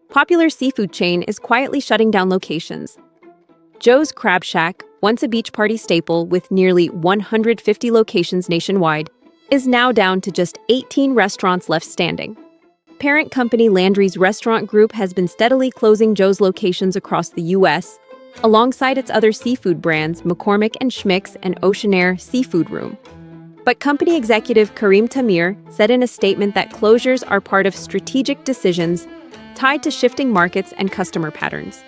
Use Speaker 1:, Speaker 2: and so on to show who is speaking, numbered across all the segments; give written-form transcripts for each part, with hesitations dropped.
Speaker 1: popular seafood chain is quietly shutting down locations. Joe's Crab Shack, once a beach party staple with nearly 150 locations nationwide, is now down to just 18 restaurants left standing. Parent company Landry's Restaurant Group has been steadily closing Joe's locations across the U.S., alongside its other seafood brands McCormick & Schmick's and Oceanair Seafood Room. But company executive Karim Tamir said in a statement that closures are part of strategic decisions tied to shifting markets and customer patterns.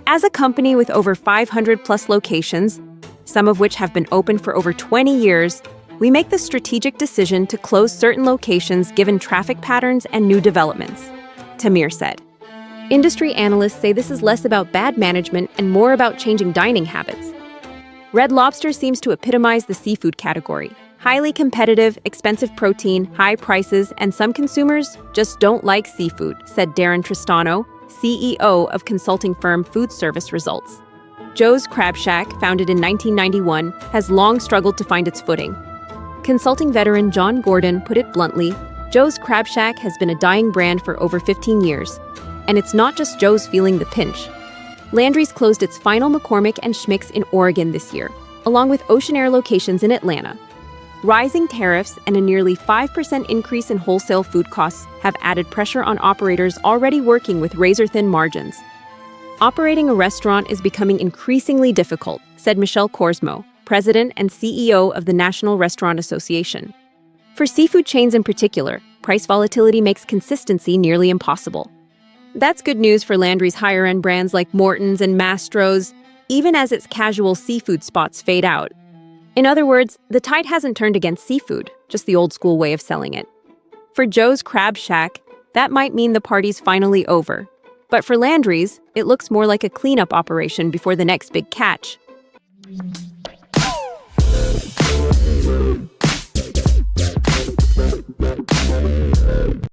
Speaker 1: As a company with over 500-plus locations, some of which have been open for over 20 years, we make the strategic decision to close certain locations given traffic patterns and new developments, Tamir said. Industry analysts say this is less about bad management and more about changing dining habits. Red Lobster seems to epitomize the seafood category. Highly competitive, expensive protein, high prices, and some consumers just don't like seafood, said Darren Tristano, CEO of consulting firm Food Service Results. Joe's Crab Shack, founded in 1991, has long struggled to find its footing. Consulting veteran John Gordon put it bluntly, Joe's Crab Shack has been a dying brand for over 15 years. And it's not just Joe's feeling the pinch. Landry's closed its final McCormick & Schmick's in Oregon this year, along with Oceanair locations in Atlanta. Rising tariffs and a nearly 5% increase in wholesale food costs have added pressure on operators already working with razor-thin margins. Operating a restaurant is becoming increasingly difficult, said Michelle Korsmo, president and CEO of the National Restaurant Association. For seafood chains in particular, price volatility makes consistency nearly impossible. That's good news for Landry's higher-end brands like Morton's and Mastro's, even as its casual seafood spots fade out. In other words, the tide hasn't turned against seafood, just the old-school way of selling it. For Joe's Crab Shack, that might mean the party's finally over. But for Landry's, it looks more like a cleanup operation before the next big catch.